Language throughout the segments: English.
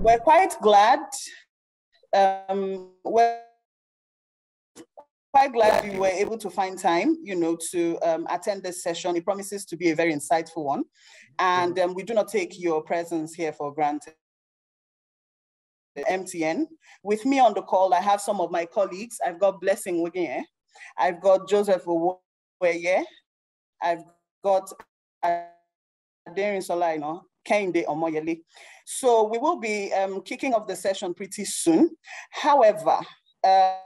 we're quite glad. We're quite glad you were able to find time, to attend this session. It promises to be a very insightful one. And we do not take your presence here for granted. MTN. With me on the call, I have some of my colleagues. I've got Blessing Wignye. I've got Joseph Oweye. I've got Aderin Solaino, Kehinde Omoyele. So we will be kicking off the session pretty soon. However, ahead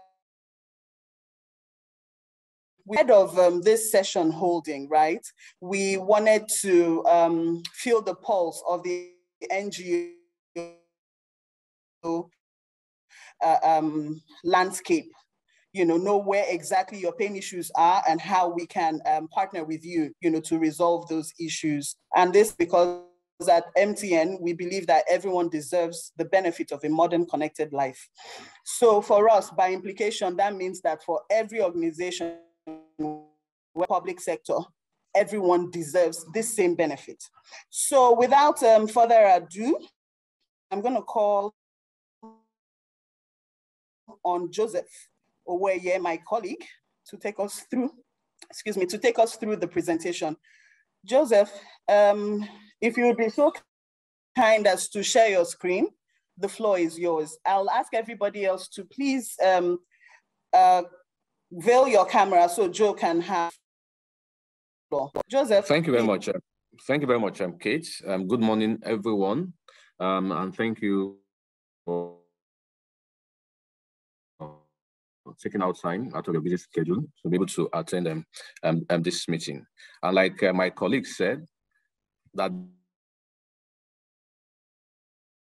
of this session holding, right, we wanted to feel the pulse of the NGO landscape, know where exactly your pain issues are and how we can partner with you, to resolve those issues. And this because at MTN, we believe that everyone deserves the benefit of a modern connected life. So for us, by implication, that means that for every organization, public sector, everyone deserves this same benefit. So without further ado, I'm going to call on Joseph Oweye, my colleague, to take us through, the presentation. Joseph, if you would be so kind as to share your screen, the floor is yours. I'll ask everybody else to please veil your camera so Joe can have the floor. Joseph. Thank you very much. Thank you very much, Kate. Good morning, everyone. And thank you for taking out time out of your busy schedule to be able to attend this meeting. And like my colleague said, that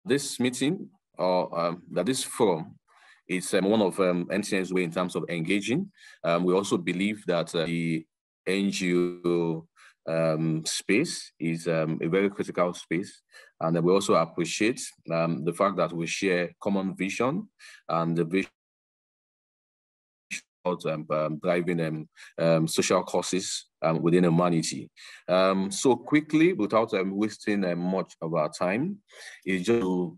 this meeting or that this forum is one of NTN's way in terms of engaging. We also believe that the NGO space is a very critical space. And we also appreciate the fact that we share common vision and the vision of driving social causes within humanity. So quickly, without wasting much of our time, is just to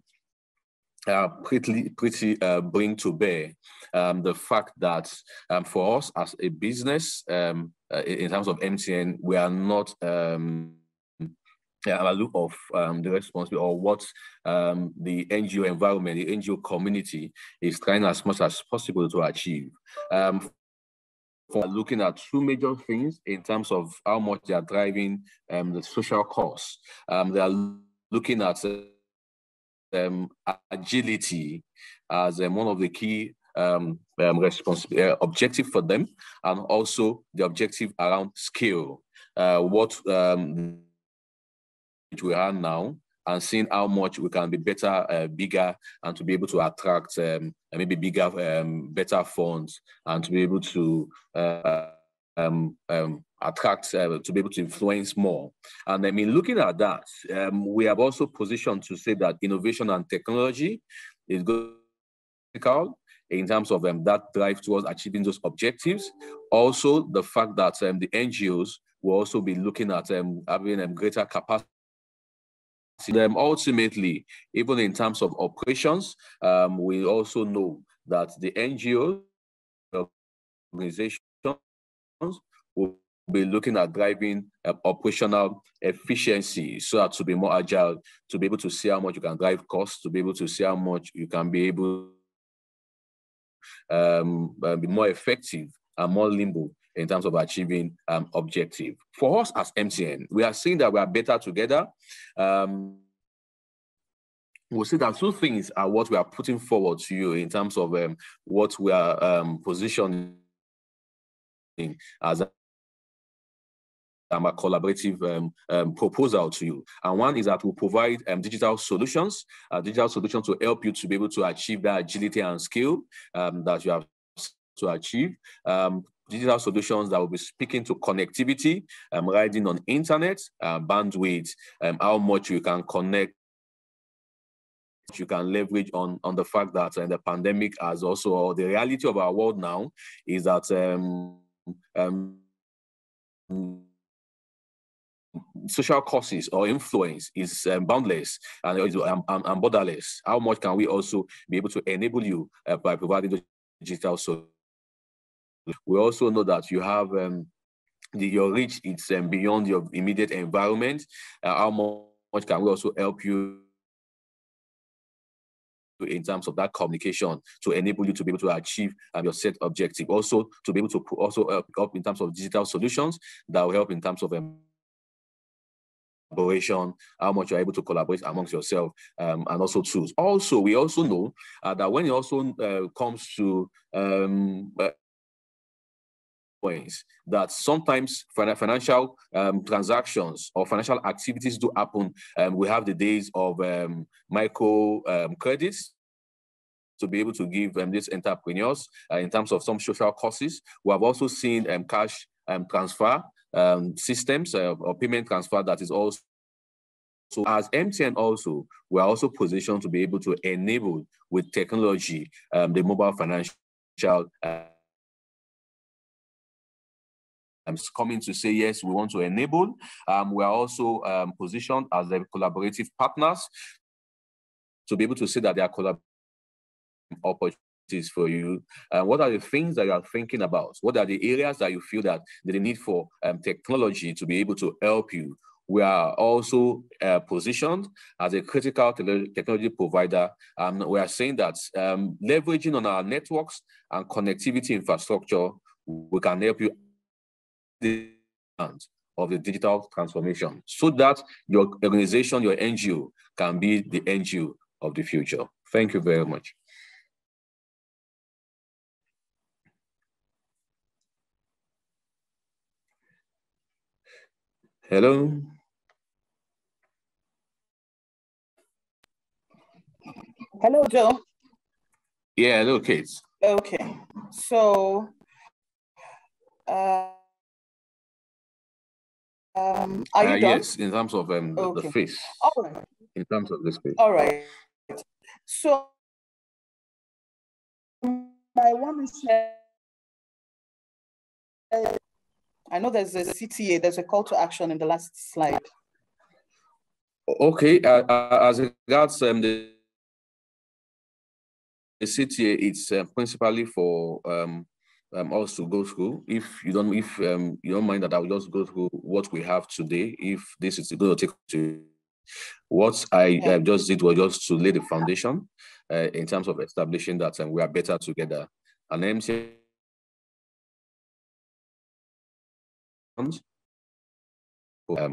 pretty bring to bear the fact that for us as a business, in terms of MTN, we are not a look of the responsibility or what the NGO environment, the NGO community is trying as much as possible to achieve. For looking at two major things in terms of how much they are driving the social cause. They are looking at agility as one of the key objective for them, and also the objective around scale. What we are now, and seeing how much we can be better, bigger, and to be able to attract maybe bigger, better funds, and to be able to attract, to be able to influence more. And I mean, looking at that, we have also positioned to say that innovation and technology is critical in terms of that drive towards achieving those objectives. Also, the fact that the NGOs will also be looking at having greater capacity. Ultimately, even in terms of operations, we also know that the NGO organizations will be looking at driving operational efficiency so as to be more agile, to be able to see how much you can drive costs, to be able to see how much you can be able be more effective and more nimble in terms of achieving objective. For us as MTN, we are seeing that we are better together. We'll see that two things are what we are putting forward to you in terms of what we are positioning as a collaborative proposal to you. And one is that we provide digital solutions to help you to be able to achieve that agility and skill that you have to achieve. Digital solutions that will be speaking to connectivity, riding on internet, bandwidth, how much you can connect, you can leverage on the fact that the pandemic has also, or the reality of our world now is that social causes or influence is boundless and borderless. How much can we also be able to enable you by providing the digital solutions? We also know that you have your reach is beyond your immediate environment. How much can we also help you in terms of that communication to enable you to be able to achieve your set objective? Also, to be able to also help in terms of digital solutions that will help in terms of collaboration, how much you're able to collaborate amongst yourself, and also tools. Also, we also know that when it also comes to that sometimes financial transactions or financial activities do happen. We have the days of micro credits to be able to give these entrepreneurs in terms of some social causes. We have also seen cash transfer systems or payment transfer that is also. So as MTN also, we are also positioned to be able to enable with technology the mobile financial coming to say, yes, we want to enable. We are also positioned as the collaborative partners to be able to say that there are collaborative opportunities for you. What are the things that you are thinking about? What are the areas that you feel that the need for technology to be able to help you? We are also positioned as a critical technology provider. We are saying that leveraging on our networks and connectivity infrastructure, we can help you of the digital transformation so that your organization, your NGO, can be the NGO of the future. Thank you very much. Hello. Hello, Joe. Yeah, hello, Kate. Okay, so are you done? Yes, in terms of okay. the face. All right. In terms of this face. All right. So I want to share. I know there's a CTA, there's a call to action in the last slide. Okay, as regards the CTA, it's principally for us to go through. If you don't mind that, I will just go through what we have today. If this is going to take to what I just did was just to lay the foundation in terms of establishing that we are better together. And MTN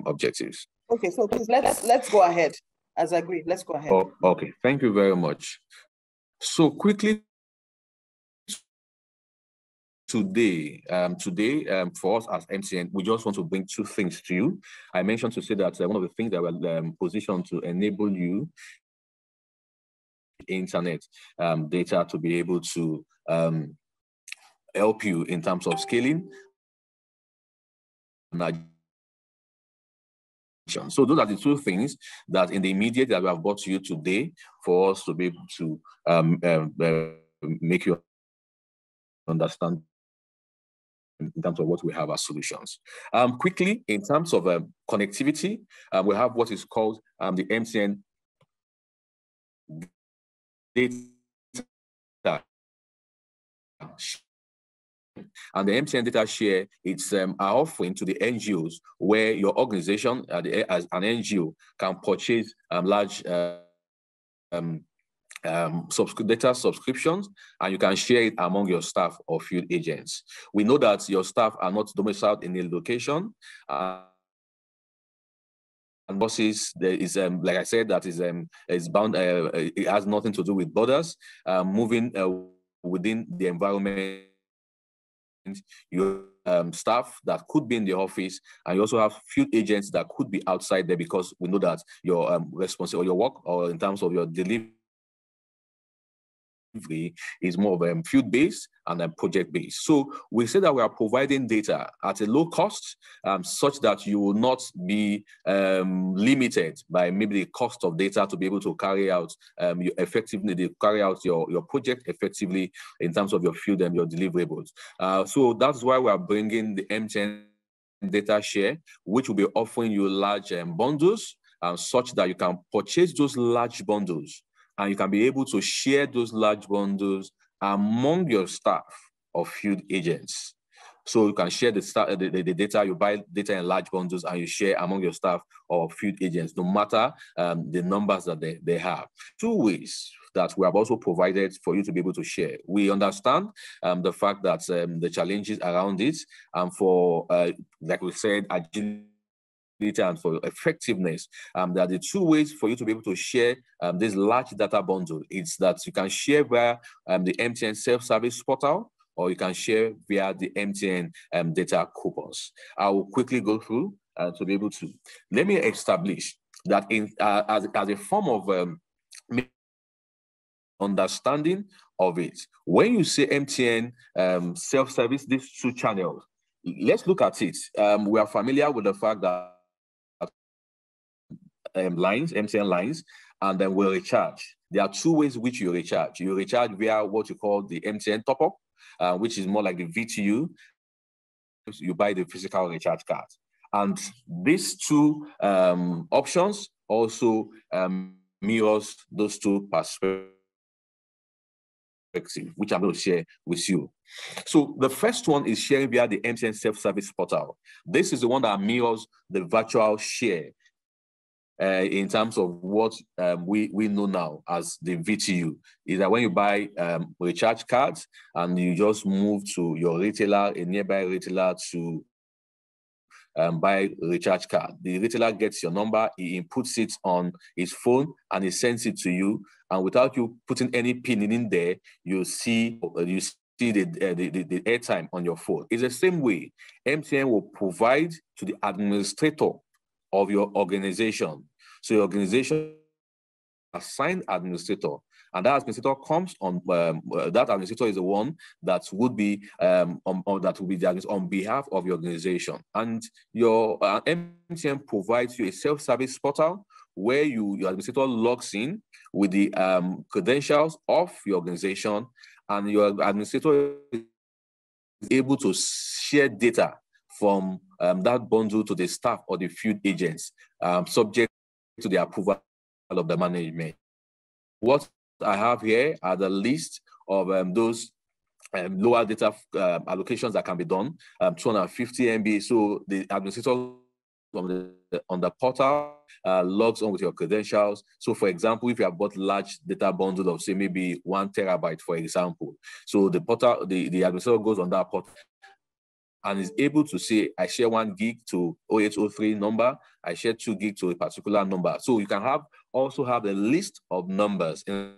objectives. Okay, so please let's go ahead. As agreed, let's go ahead. Oh, okay, thank you very much. So quickly today, for us as MTN, we just want to bring two things to you. I mentioned to say that one of the things that we're positioned to enable you internet data to be able to help you in terms of scaling. So those are the two things that in the immediate that we have brought to you today for us to be able to make you understand in terms of what we have as solutions. Quickly, in terms of connectivity, we have what is called the MTN data. And the MTN data share, it's our offering to the NGOs where your organization as an NGO can purchase large data subscriptions, and you can share it among your staff or field agents. We know that your staff are not domiciled in a location. And bosses, there is, like I said, that is bound, it has nothing to do with borders. Moving within the environment, your staff that could be in the office, and you also have field agents that could be outside there, because we know that your responsibility or your work or in terms of your delivery is more of field-based and project-based. So we say that we are providing data at a low cost, such that you will not be limited by maybe the cost of data to be able to carry out your project effectively in terms of your field and your deliverables. So that's why we are bringing the MTN data share, which will be offering you large bundles, such that you can purchase those large bundles and you can be able to share those large bundles among your staff of field agents. So you can share the data, you buy data in large bundles and you share among your staff or field agents, no matter the numbers that they have. Two ways that we have also provided for you to be able to share. We understand the fact that the challenges around it, and for, like we said, agility and for effectiveness, there are the two ways for you to be able to share this large data bundle. It's that you can share via the MTN self-service portal, or you can share via the MTN data coupons. I will quickly go through to be able to. Let me establish that as a form of understanding of it. When you say MTN self-service, these two channels, let's look at it. We are familiar with the fact that MTN lines, and then we'll recharge. There are two ways which you recharge. You recharge via what you call the MTN Top-Up, which is more like the VTU. You buy the physical recharge card. And these two options also mirrors those two perspectives, which I'm going to share with you. So the first one is sharing via the MTN self-service portal. This is the one that mirrors the virtual share in terms of what we know now as the VTU. Is that when you buy recharge cards and you just move to your retailer, a nearby retailer, to buy recharge card. The retailer gets your number, he inputs it on his phone, and he sends it to you. And without you putting any PIN in there, you see the airtime on your phone. It's the same way MTN will provide to the administrator of your organization. So your organization assigned administrator, and that administrator comes on. That administrator is the one that would be on behalf of your organization, and your MTN provides you a self-service portal where your administrator logs in with the credentials of your organization, and your administrator is able to share data from that bundle to the staff or the field agents, subject to the approval of the management. What I have here are the list of those lower data allocations that can be done, 250 MB. So the administrator on the portal logs on with your credentials. So for example, if you have bought large data bundle of say maybe 1 terabyte, for example, so the portal, the administrator goes on that portal and is able to say, I share 1 gig to 0803 number, I share 2 gig to a particular number. So you can also have a list of numbers in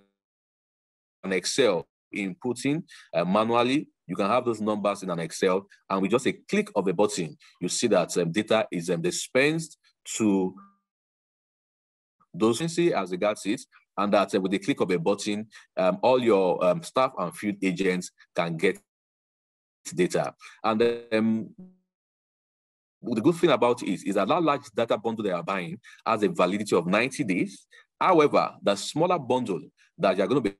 an Excel, inputting manually. You can have those numbers in an Excel, and with just a click of a button, you see that data is dispensed to those as regards it, and that with the click of a button, all your staff and field agents can get data. And the good thing about it is that large data bundle they are buying has a validity of 90 days. However, the smaller bundle that you're going to be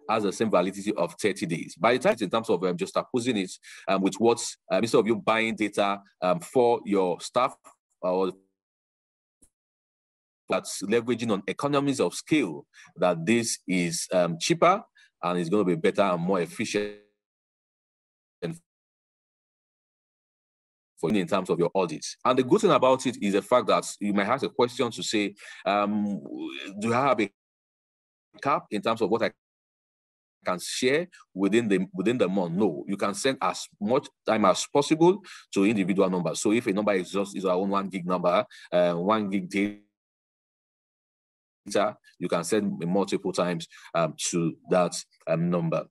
has the same validity of 30 days. By the time it's in terms of just opposing it with what, instead of you buying data for your staff, or that's leveraging on economies of scale, that this is cheaper and it's going to be better and more efficient for you in terms of your audits. And the good thing about it is the fact that you might have a question to say, do I have a cap in terms of what I can share within the month? No, you can send as much time as possible to individual numbers. So if a number is our own 1 gig number, 1 gig data, you can send multiple times to that number.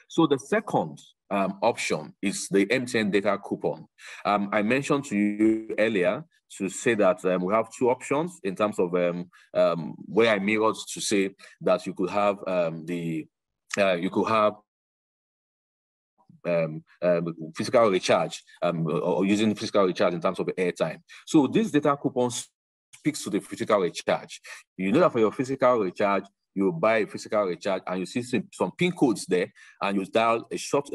So the second option is the MTN data coupon. I mentioned to you earlier to say that we have two options in terms of where I mirrored to say that you could have physical recharge or using physical recharge in terms of airtime. So this data coupon speaks to the physical recharge. You know that for your physical recharge, you buy a physical recharge and you see some PIN codes there, and you dial a short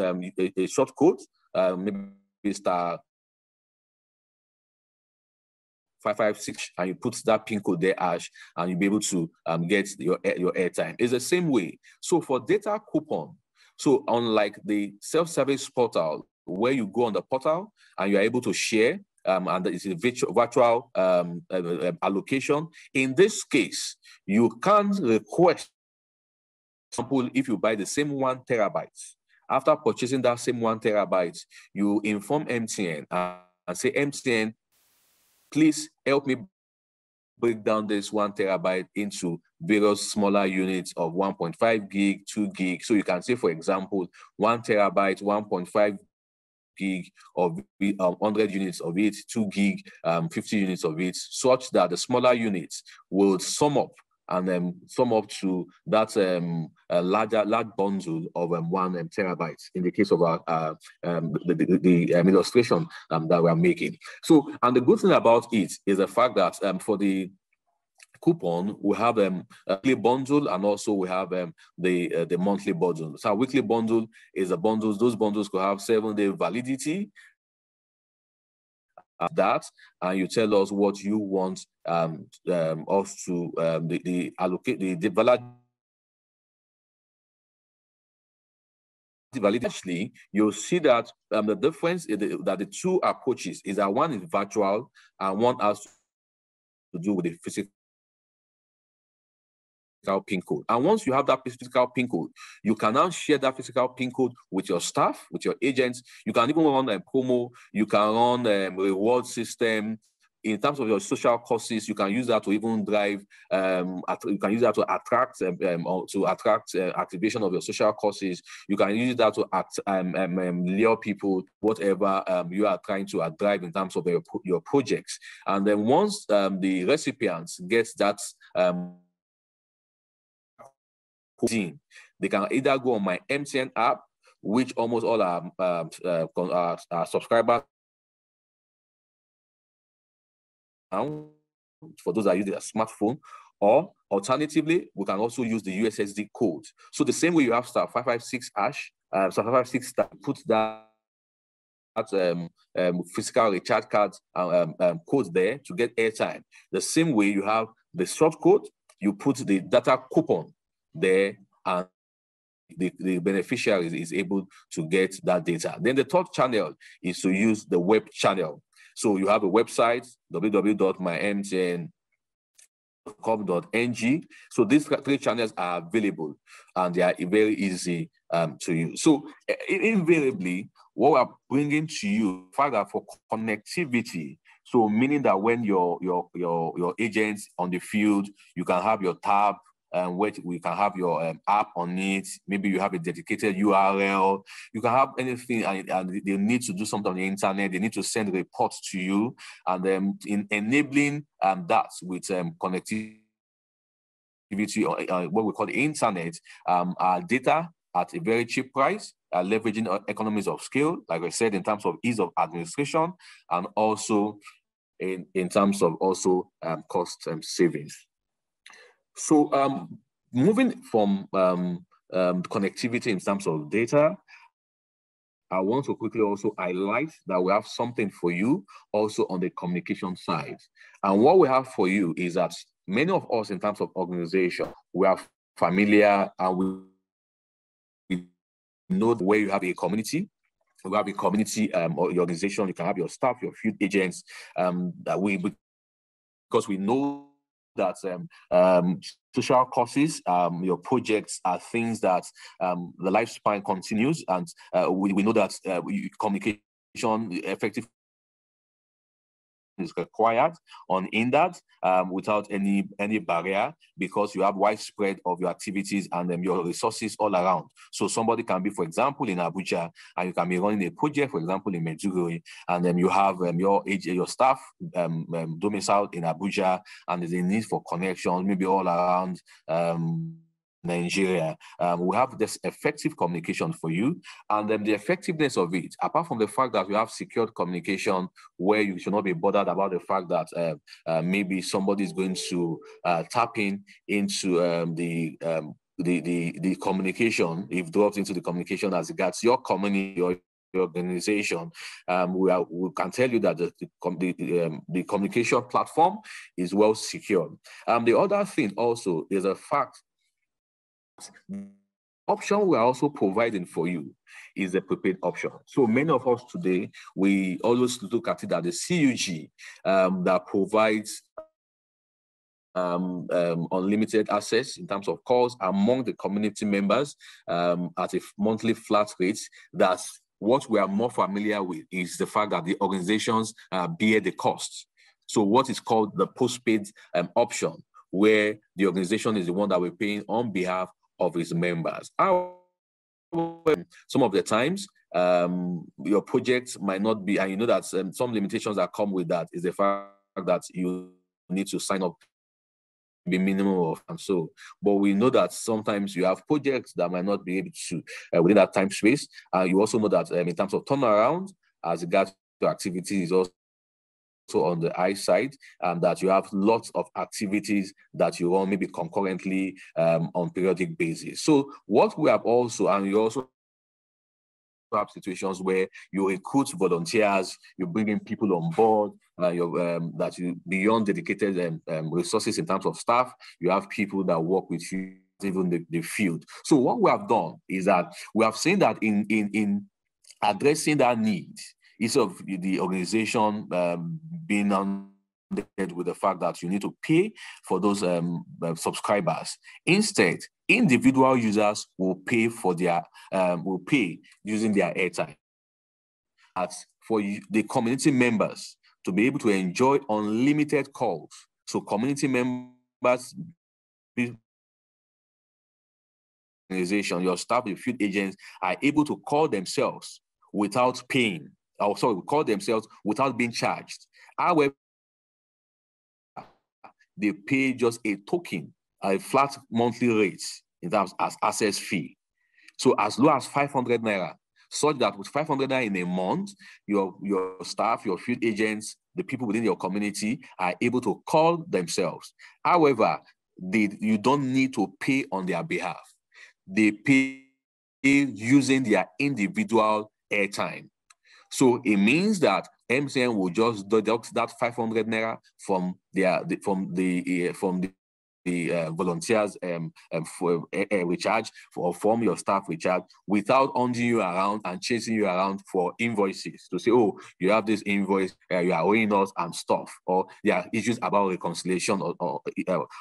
code maybe star 556, and you put that pin code there, Ash, and you'll be able to get your airtime. It's the same way. So for data coupon, so unlike the self-service portal, where you go on the portal and you're able to share, and it's a virtual allocation. In this case, you can't request, for example, if you buy the same 1 terabyte, after purchasing that same 1 terabyte, you inform MTN and say, MTN, please help me break down this 1 terabyte into various smaller units of 1.5 gig, 2 gig. So you can say, for example, 1 terabyte, 1.5 gig of 100 units of it, 2 gig, 50 units of it, such that the smaller units will sum up and then sum up to that large bundle of 1 terabyte in the case of our the illustration that we're making. So, and the good thing about it is the fact that for the coupon, we have a weekly bundle, and also we have the monthly bundle. So our weekly bundle is the bundles. Those bundles could have 7-day validity. That, and you tell us what you want us to allocate the validity. Actually, you'll see that the difference is that the two approaches is that one is virtual and one has to do with the physical PIN code. And once you have that physical PIN code, you can now share that physical PIN code with your staff, with your agents. You can even run a promo. You can run a reward system. In terms of your social courses, you can use that to even drive. You can use that to attract activation of your social courses. You can use that to lure people, whatever you are trying to drive in terms of your projects. And then once the recipients get that they can either go on my MTN app, which almost all our subscribers now, for those that use their smartphone, or alternatively, we can also use the USSD code. So the same way you have star 556 hash, star 556 star, put that physical recharge card code there to get airtime. The same way you have the short code, you put the data coupon there, and the beneficiary is able to get that data. Then the third channel is to use the web channel. So you have a website, www.mtn.com.ng. So these 3 channels are available and they are very easy to use. So invariably, what we're bringing to you, the fact that for connectivity, so meaning that when your agents on the field, you can have your tab, where we can have your app on it. Maybe you have a dedicated URL. You can have anything, and they need to do something on the internet. They need to send reports to you, and in enabling that with connectivity, what we call the internet, our data at a very cheap price, leveraging economies of scale, like I said, in terms of ease of administration, and also in terms of also cost savings. So moving from connectivity in terms of data, I want to quickly also highlight that we have something for you also on the communication side. And what we have for you is that many of us in terms of organization, we are familiar and we know where you have a community. We have a community or your organization, you can have your staff, your field agents, because we know that social causes, your projects are things that the lifespan continues, and we know that communication, effective is required in that without any barrier, because you have widespread of your activities and your resources all around. So somebody can be, for example, in Abuja, and you can be running a project, for example, in Medjugorje, and then you have your staff domiciled in Abuja, and there's a need for connections, maybe all around Nigeria. We have this effective communication for you, and the effectiveness of it, apart from the fact that we have secured communication where you should not be bothered about the fact that maybe somebody is going to tap into the communication, if dropped into the communication as regards your community or organization, we can tell you that the communication platform is well secured. The other thing also is a fact. The option we are also providing for you is a prepaid option. So many of us today, we always look at it as the CUG that provides unlimited access in terms of calls among the community members at a monthly flat rate. That's what we are more familiar with, is the fact that the organizations bear the costs. So what is called the postpaid option, where the organization is the one that we're paying on behalf of its members. Some of the times, your project might not be, and you know that some limitations that come with that is the fact that you need to sign up be minimum of, and so, but we know that sometimes you have projects that might not be able to within that time space. You also know that in terms of turnaround, as regards to activity, is also on the high side, and that you have lots of activities that you run maybe concurrently on periodic basis. So what we have also, and you also have situations where you recruit volunteers, you bring in people on board, that you beyond dedicated resources in terms of staff, you have people that work with you, even the field. So what we have done is that we have seen that in addressing that need, instead of the organization being on with the fact that you need to pay for those subscribers. Instead, individual users will pay for their using their airtime. As for the community members to be able to enjoy unlimited calls. So community members, organization, your staff, your field agents are able to call themselves without paying. Call themselves without being charged. However, they pay just a token, a flat monthly rate in terms as access fee. So as low as 500 naira, such that with 500 naira in a month, your staff, your field agents, the people within your community are able to call themselves. However, you don't need to pay on their behalf. They pay using their individual airtime. So it means that MTN will just deduct that 500 naira from the volunteers for recharge, or from your staff recharge, without hunting you around and chasing you around for invoices to say, oh, you have this invoice, you are owing us and stuff, or there are issues about reconciliation or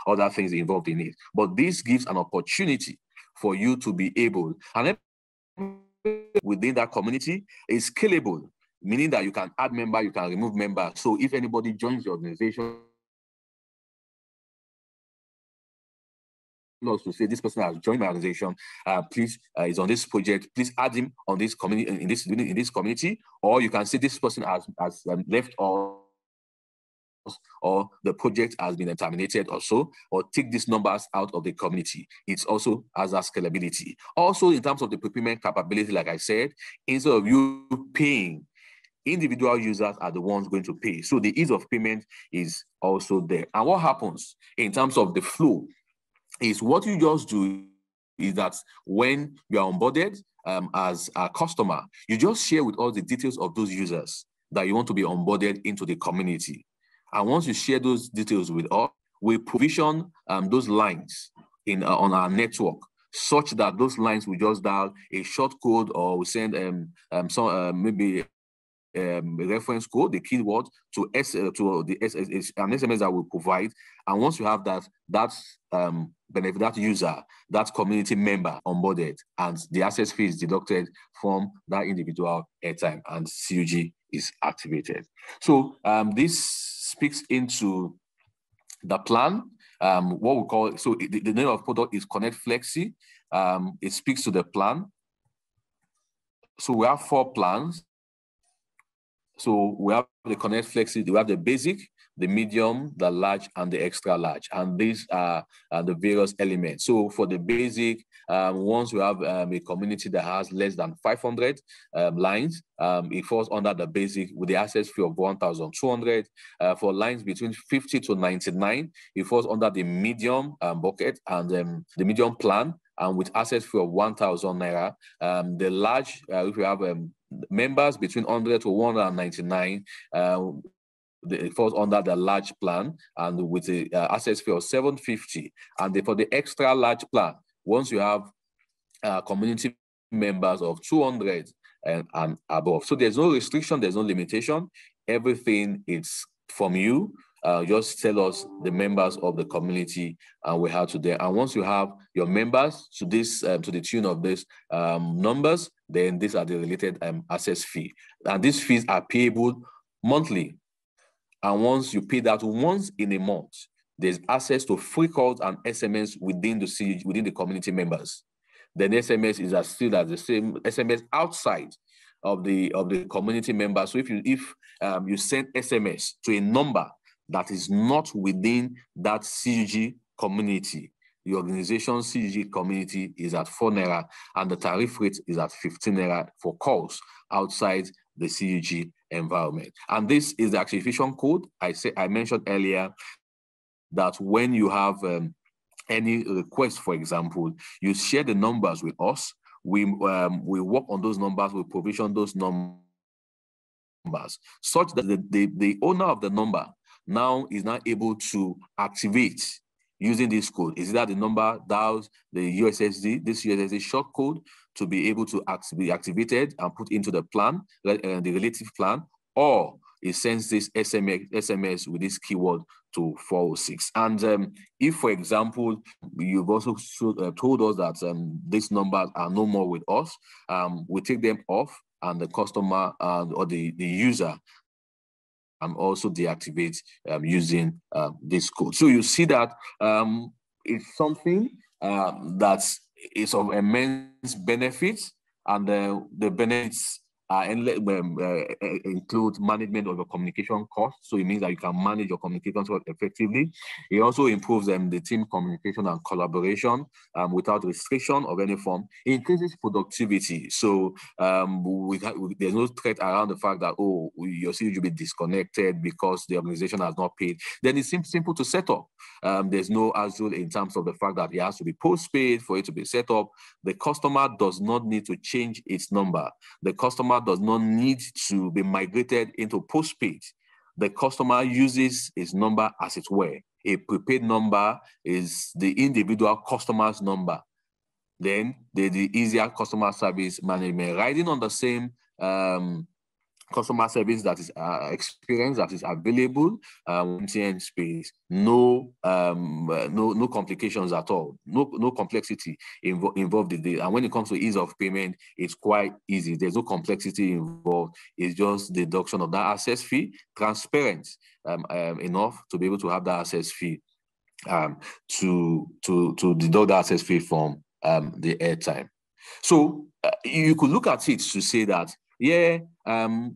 other things involved in it. But this gives an opportunity for you to be able, and within that community is scalable, meaning that you can add member, you can remove member. So if anybody joins the organization, to say this person has joined my organization, please is on this project, please add him on this community, in this community, or you can say this person has left or the project has been terminated also, or take these numbers out of the community. It also has a scalability. Also, in terms of the prepayment capability, like I said, instead of you paying, individual users are the ones going to pay. So the ease of payment is also there. And what happens in terms of the flow is what you just do is that when you are onboarded as a customer, you just share with us the details of those users that you want to be onboarded into the community. And once you share those details with us, we provision those lines on our network, such that those lines will just dial a short code, or we send maybe a reference code, the keyword, to an SMS that we provide. And once you have that benefit, that user, that community member onboarded, and the access fee is deducted from that individual airtime, and CUG is activated. So this speaks into the plan, what we call, so the name of product is connectflexi. It speaks to the plan. So we have 4 plans. So we have the connectflexi, we have the basic, the medium, the large, and the extra large. And these are the various elements. So for the basic, once we have a community that has less than 500 lines, it falls under the basic with the access fee of 1,200. For lines between 50 to 99, it falls under the medium bucket and the medium plan, and with access fee of 1,000 naira. The large, if you have members between 100 to 199, it falls under the large plan, and with the access fee of 750. And for the extra large plan, once you have community members of 200 and above. So there's no restriction, there's no limitation. Everything is from you. Just tell us the members of the community we have today. And once you have your members to this, to the tune of this numbers, then these are the related access fee. And these fees are payable monthly. And once you pay that once in a month, there's access to free calls and SMS within the community members. Then SMS is still as the same SMS outside of the community members. So if you send SMS to a number that is not within that CUG community, the organization CUG community is at 4 naira, and the tariff rate is at 15 naira for calls outside the CUG environment. And this is the activation code. I mentioned earlier that when you have any request, for example, you share the numbers with us. We work on those numbers, we provision those numbers, such that the owner of the number now is not able to activate using this code. Is that the number dials the USSD, this USSD short code, to be able to be activated and put into the plan, the relative plan, or it sends this SMS with this keyword to 406. And if, for example, you've also told us that these numbers are no more with us, we take them off, and the customer or the user also deactivate using this code. So you see that it's something that is of immense benefit, and the benefits include management of your communication costs. So it means that you can manage your communication effectively. It also improves the team communication and collaboration without restriction of any form. It increases productivity. So there's no threat around the fact that, oh, your CUG will be disconnected because the organization has not paid. Then it's simple to set up. There's no hassle in terms of the fact that it has to be postpaid for it to be set up. The customer does not need to change its number. The customer does not need to be migrated into postpaid. The customer uses his number as it were. A prepaid number is the individual customer's number. Then the easier customer service management, riding on the same customer service that is experience that is available MTN space. No complications at all. No complexity involved in it. And when it comes to ease of payment, it's quite easy. There's no complexity involved. It's just deduction of that access fee, transparent enough to be able to have that access fee to deduct the access fee from the airtime. So you could look at it to say that, yeah,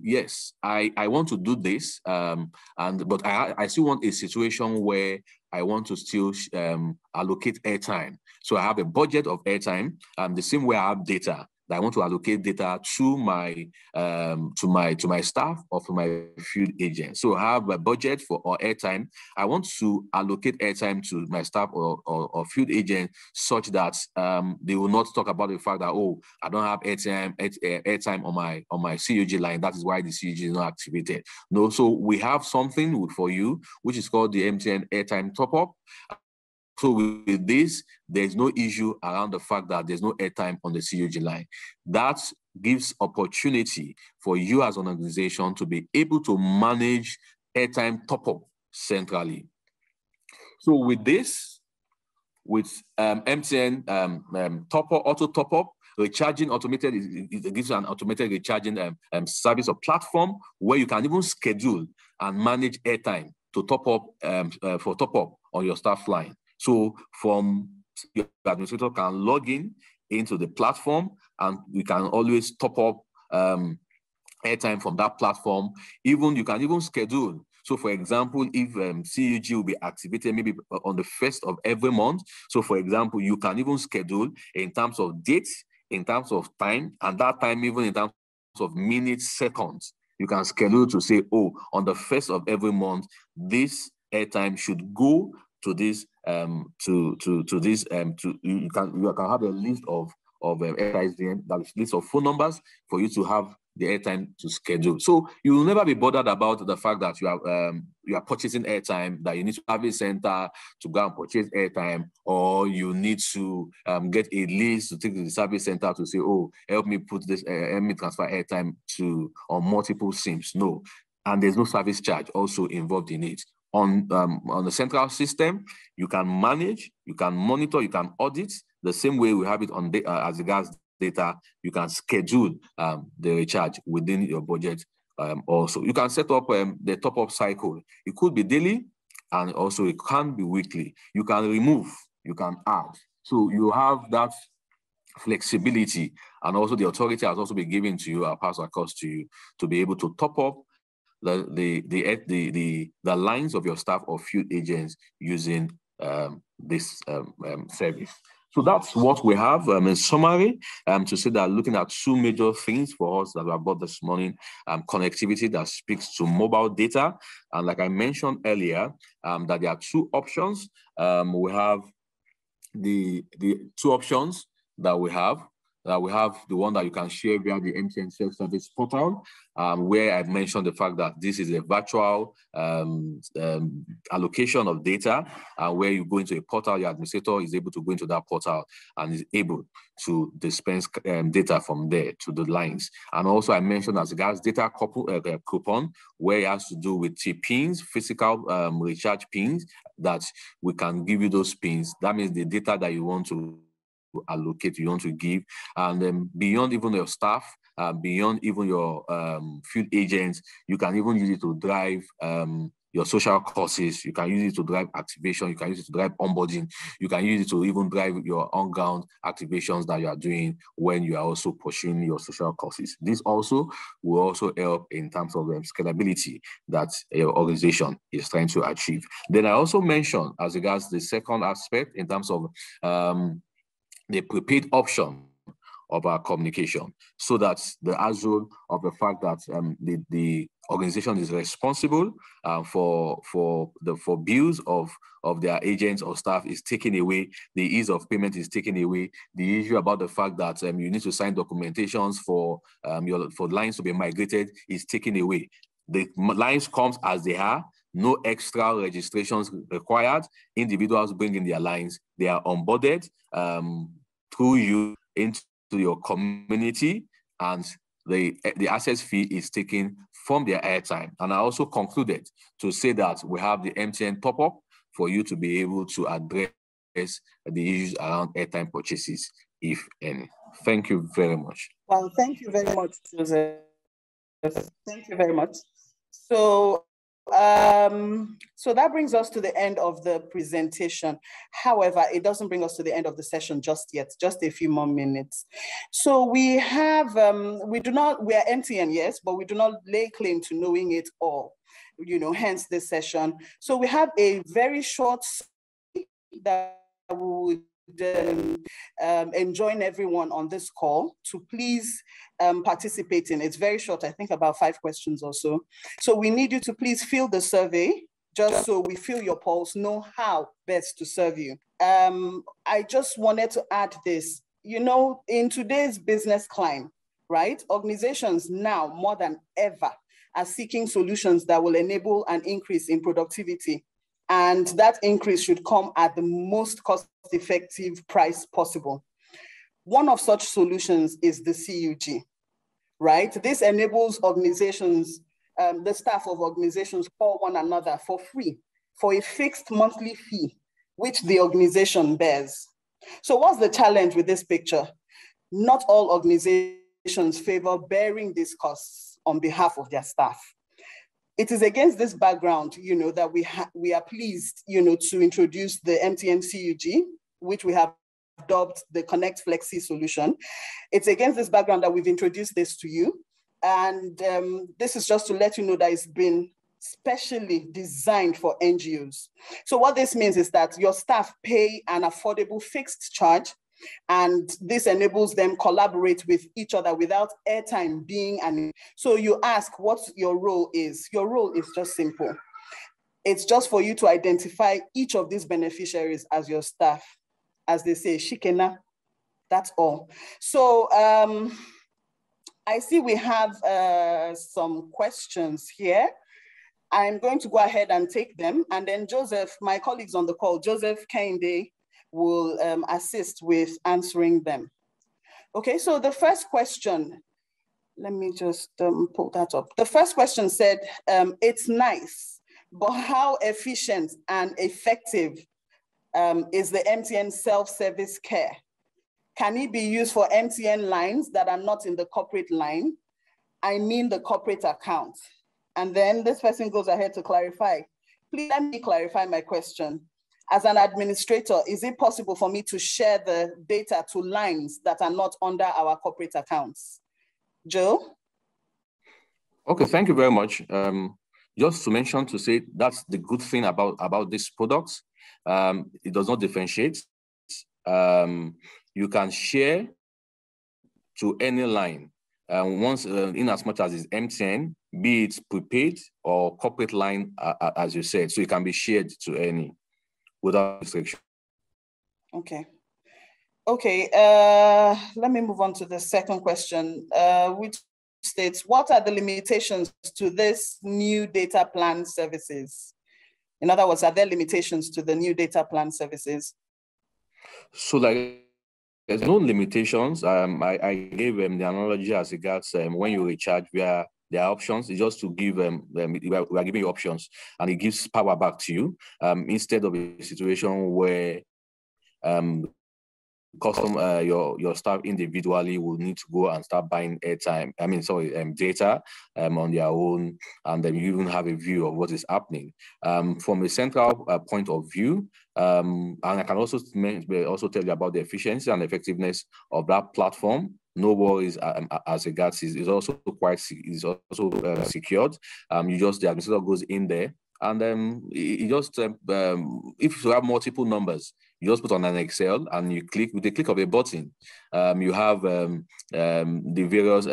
yes, I want to do this, but I still want a situation where I want to still allocate airtime. So I have a budget of airtime, the same way I have data. That I want to allocate data to my staff or to my field agent. So I have a budget for airtime. I want to allocate airtime to my staff or field agent such that they will not talk about the fact that, oh, I don't have airtime on my CUG line. That is why the CUG is not activated. No, so we have something for you which is called the Mtn Airtime Top-Up. So with this, there's no issue around the fact that there's no airtime on the CUG line. That gives opportunity for you as an organization to be able to manage airtime top-up centrally. So with this, with MTN top-up, auto top-up, recharging automated, it gives you an automated recharging service or platform where you can even schedule and manage airtime to top up for top-up on your staff line. So from your administrator can log into the platform, and we can always top up airtime from that platform. Even you can even schedule. So for example, if CUG will be activated maybe on the 1st of every month. So for example, you can even schedule in terms of dates, in terms of time, and that time even in terms of minutes, seconds. You can schedule to say, oh, on the 1st of every month, this airtime should go to this you can have a list of that is list of phone numbers for you to have the airtime to schedule. So you will never be bothered about the fact that you are purchasing airtime, that you need to have a center to go and purchase airtime, or you need to get a list to take to the service center to say, oh, help me put this, help me transfer airtime to on multiple SIMs. No, and there's no service charge also involved in it. On the central system, you can manage, you can monitor, you can audit the same way we have it on as regards data. You can schedule the recharge within your budget. Also, you can set up the top-up cycle. It could be daily, and also it can be weekly. You can remove, you can add. So you have that flexibility, and also the authority has also been given to you, passed across to you, to be able to top up the lines of your staff or field agents using this service. So that's what we have in summary, to say that looking at two major things for us that we have got this morning, connectivity that speaks to mobile data. And like I mentioned earlier, that there are two options. We have the two options that we have. We have the one that you can share via the MTN self-service portal, where I mentioned the fact that this is a virtual allocation of data, where you go into a portal, your administrator is able to go into that portal and is able to dispense data from there to the lines. And also I mentioned as regards data coupon, where it has to do with pins, physical recharge pins, that we can give you those pins. That means the data that you want to allocate, you want to give, and then beyond even your staff, beyond even your field agents, you can even use it to drive your social courses, you can use it to drive activation, you can use it to drive onboarding, you can use it to even drive your on-ground activations that you are doing when you are also pushing your social courses. This also will also help in terms of scalability that your organization is trying to achieve. Then I also mentioned as regards the second aspect in terms of the prepaid option of our communication, so that the azure of the fact that the organization is responsible for bills of their agents or staff is taken away, the ease of payment is taken away, the issue about the fact that you need to sign documentations for lines to be migrated is taken away. The lines comes as they are, no extra registrations required. Individuals bring in their lines, they are onboarded through you into your community, and the access fee is taken from their airtime. And I also concluded to say that we have the MTN Top-Up for you to be able to address the issues around airtime purchases, if any. Thank you very much. Well, thank you very much, Joseph. Thank you very much. So that brings us to the end of the presentation. However, it doesn't bring us to the end of the session just yet, just a few more minutes. So we have, we are MTN, yes, but we do not lay claim to knowing it all, hence this session. So we have a very short that we would enjoin everyone on this call to please participate in. It's very short, I think about 5 questions or so. So we need you to please fill the survey, just so we feel your pulse, know how best to serve you. I just wanted to add this, in today's business climate, right? Organizations now more than ever are seeking solutions that will enable an increase in productivity. And that increase should come at the most cost-effective price possible. One of such solutions is the CUG, right? This enables organizations, the staff of organizations call one another for free, for a fixed monthly fee, which the organization bears. So what's the challenge with this picture? Not all organizations favor bearing these costs on behalf of their staff. It is against this background, that we are pleased, to introduce the MTN CUG, which we have dubbed the connectflexi solution. It's against this background that we've introduced this to you. And this is just to let you know that it's been specially designed for NGOs. So what this means is that your staff pay an affordable fixed charge, and this enables them collaborate with each other without airtime being so you ask what your role is. Your role is just simple. It's just for you to identify each of these beneficiaries as your staff. As they say, shikena, that's all. So I see we have some questions here. I'm going to go ahead and take them. And then Joseph, my colleagues on the call, Joseph Kende, will assist with answering them. Okay, so the first question, let me just pull that up. The first question said, it's nice, but how efficient and effective is the MTN self-service care? Can it be used for MTN lines that are not in the corporate line? I mean the corporate account. And then this person goes ahead to clarify. Please let me clarify my question. As an administrator, is it possible for me to share the data to lines that are not under our corporate accounts? Joe? Okay, thank you very much. Just to mention to say that's the good thing about this product. It does not differentiate. You can share to any line once in as much as it's MTN, be it prepaid or corporate line, as you said. So it can be shared to any without restriction. Okay. Okay, let me move on to the second question, which states, what are the limitations to this new data plan services? In other words, are there limitations to the new data plan services? So like, there's no limitations. I gave the analogy as regards when you recharge via their options. It's just to give we are giving you options, and it gives power back to you instead of a situation where your staff individually will need to go and start buying airtime. Data on their own, and then you even have a view of what is happening from a central point of view. And I can also tell you about the efficiency and effectiveness of that platform. No worries as regards is also quite secured. The administrator goes in there, and if you have multiple numbers, you just put on an Excel and you click with the click of a button. You have the various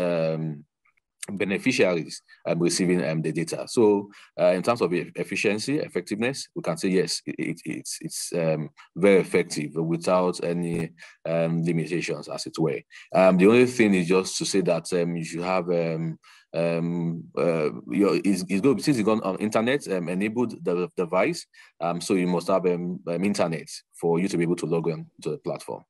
beneficiaries receiving the data. So in terms of efficiency, effectiveness, we can say yes, it's very effective without any limitations, as it were. The only thing is just to say that you should have since it's gone on internet enabled the device, so you must have internet for you to be able to log in to the platform.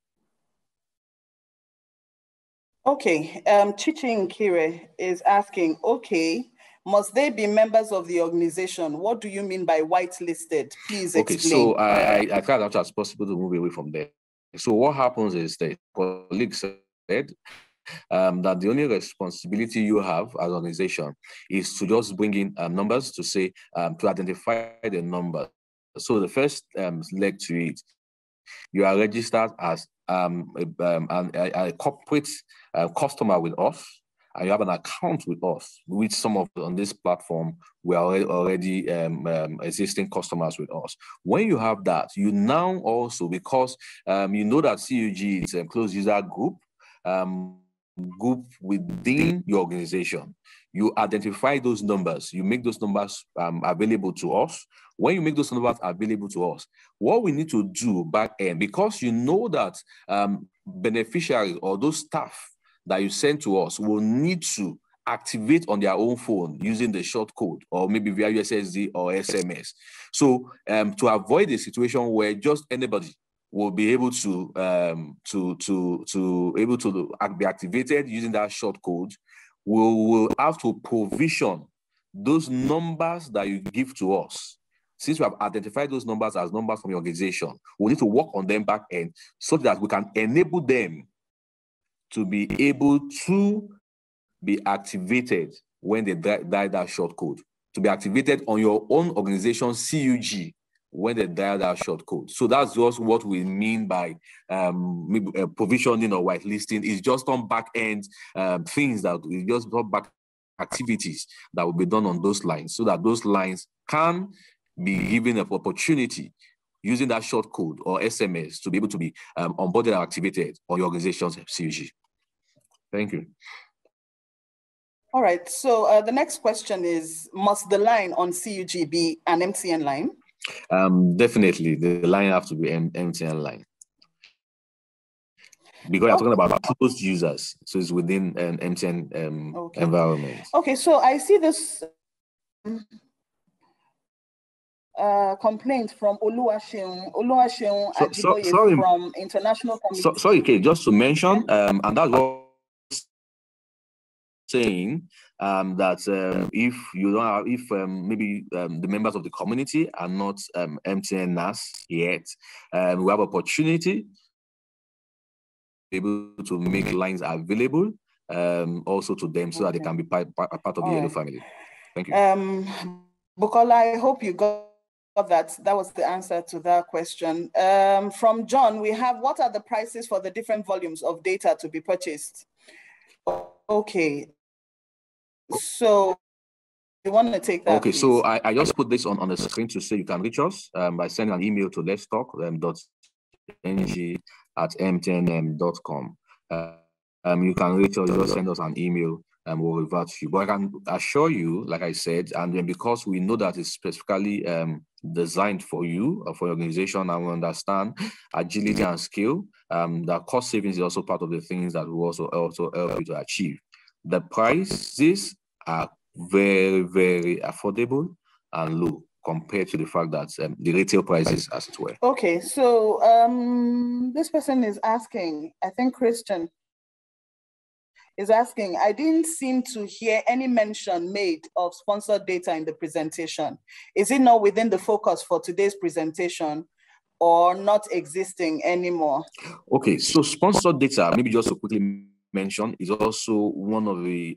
Okay, Chichi Nkire is asking, okay, must they be members of the organization? What do you mean by whitelisted? Please explain. Okay, so I try as much as possible to move away from there. So what happens is the colleague said that the only responsibility you have as an organization is to just bring in numbers to say, to identify the number. So the first leg to it, you are registered as a corporate customer with us, and you have an account with us, which some of on this platform we are already existing customers with us. When you have that, you now also, because you know that CUG is a closed user group within your organization, you identify those numbers, you make those numbers available to us. When you make those numbers available to us, what we need to do back end, because you know that beneficiaries or those staff that you send to us will need to activate on their own phone using the short code or maybe via USSD or SMS. So to avoid a situation where just anybody will be able to be activated using that short code, we will have to provision those numbers that you give to us. Since we have identified those numbers as numbers from your organization, we need to work on them back end so that we can enable them to be able to be activated when they dial that short code, to be activated on your own organization CUG when they dial that short code. So that's just what we mean by provisioning or whitelisting. Is just on back end things that we just got back activities that will be done on those lines, so that those lines can be given an opportunity using that short code or SMS to be able to be onboarded and activated on your organization's CUG. Thank you. All right, so the next question is, must the line on CUG be an MTN line? Definitely, the line have to be MTN line. Because you're talking about closed users, so it's within an MTN environment. Okay, so I see this complaint from Oluwaseun Ajiboye from International Committee. Sorry, Kate, just to mention, and that's what saying that if you don't have, if maybe the members of the community are not MTN NAS yet, we have opportunity able to make lines available also to them so that they can be part of the Yellow family. Thank you. Bukola, I hope you got that. That was the answer to that question. From John, we have, what are the prices for the different volumes of data to be purchased? Okay. So you want to take that? Okay, please? so I just put this on the screen to say you can reach us by sending an email to letstalk.ng@mtn.com. You can reach us, just send us an email and we'll revert to you. But I can assure you, like I said, and then because we know that it's specifically designed for you or for your organization, and we understand agility and skill, the cost savings is also part of the things that will also help you to achieve. The prices are very, very affordable and low compared to the fact that the retail prices as it were. Okay, so this person is asking, I think Christian is asking, I didn't seem to hear any mention made of sponsored data in the presentation. Is it not within the focus for today's presentation or not existing anymore? Okay, so sponsored data, maybe just to quickly mention, is also one of the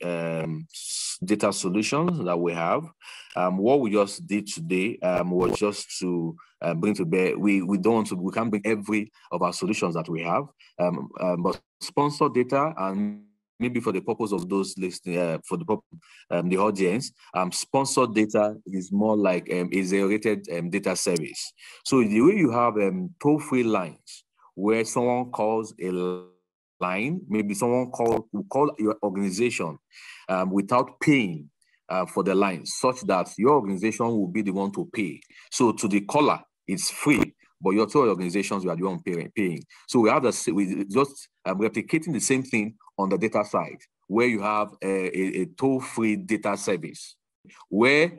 data solutions that we have. What we just did today was just to bring to bear, we can't bring every of our solutions that we have, but sponsored data, and maybe for the purpose of those listening, for the audience, sponsored data is more like a zero-rated data service. So the way you have toll-free lines where someone calls a line, maybe someone will call your organization without paying for the line, such that your organization will be the one to pay. So to the caller, it's free, but your two organizations, you are the one paying. So we just replicating the same thing on the data side, where you have a toll-free data service, where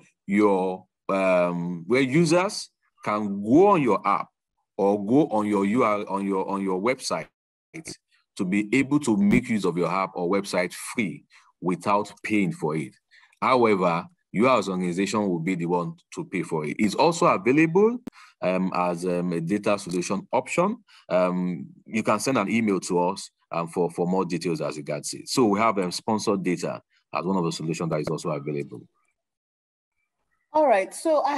where users can go on your app or go on your URL on your website to be able to make use of your app or website free without paying for it. However, you as an organization will be the one to pay for it. It's also available as a data solution option. You can send an email to us for more details as regards it. So we have sponsored data as one of the solutions that is also available. All right, so I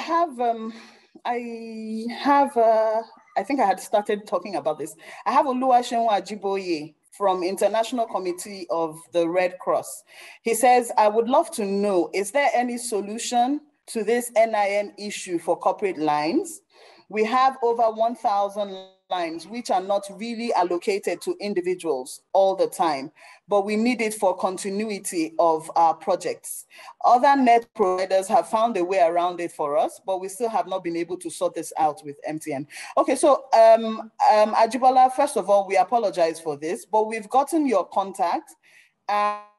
think I had started talking about this. I have Oluwaseun Ajiboye from International Committee of the Red Cross. He says, I would love to know, is there any solution to this NIN issue for corporate lines? We have over 1,000 lines, which are not really allocated to individuals all the time, but we need it for continuity of our projects. Other net providers have found a way around it for us, but we still have not been able to sort this out with MTN. Okay, so Ajibola, first of all, we apologize for this, but we've gotten your contact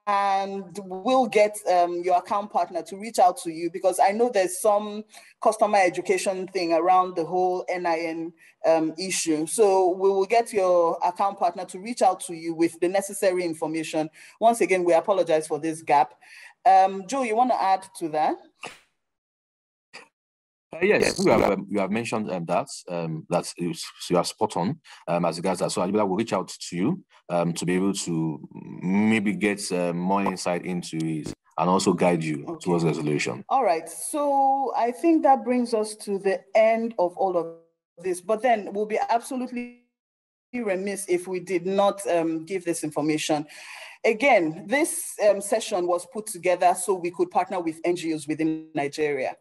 and we'll get your account partner to reach out to you, because I know there's some customer education thing around the whole NIN issue. So we will get your account partner to reach out to you with the necessary information. Once again, we apologize for this gap. Joe, you want to add to that? Yes, you have mentioned that you are spot on as regards that. So Ajibola will reach out to you to be able to maybe get more insight into it and also guide you towards resolution. All right, so I think that brings us to the end of all of this, but then we'll be absolutely remiss if we did not give this information. Again, this session was put together so we could partner with NGOs within Nigeria.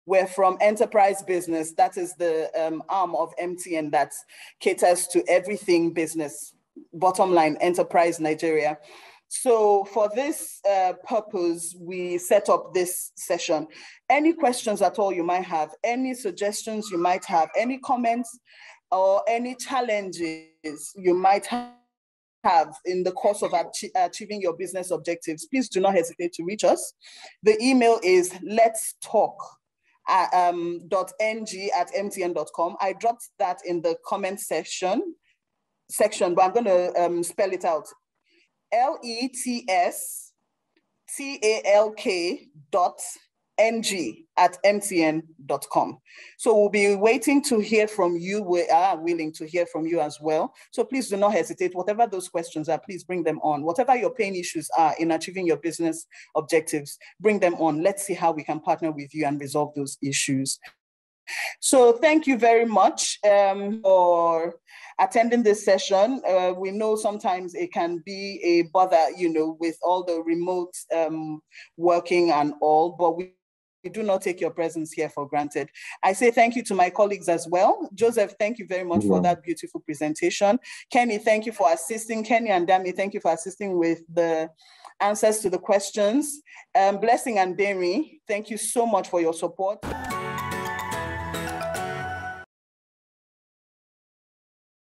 We're from enterprise business, that is the arm of MTN that caters to everything business, bottom line, enterprise Nigeria. So for this purpose, we set up this session. Any questions at all you might have, any suggestions you might have, any comments or any challenges you might have have in the course of achieving your business objectives, please do not hesitate to reach us. The email is letstalk.ng@mtn.com. I dropped that in the comment section, but I'm going to spell it out. letstalk.ng@mtn.com. So we'll be waiting to hear from you. We are willing to hear from you as well. So please do not hesitate. Whatever those questions are, please bring them on. Whatever your pain issues are in achieving your business objectives, bring them on. Let's see how we can partner with you and resolve those issues. So thank you very much for attending this session. We know sometimes it can be a bother, with all the remote working and all, but we do not take your presence here for granted. I say thank you to my colleagues as well. Joseph, thank you very much for that beautiful presentation. Kenny, thank you for assisting. Kenny and Dami, thank you for assisting with the answers to the questions. Blessing and Demi, thank you so much for your support.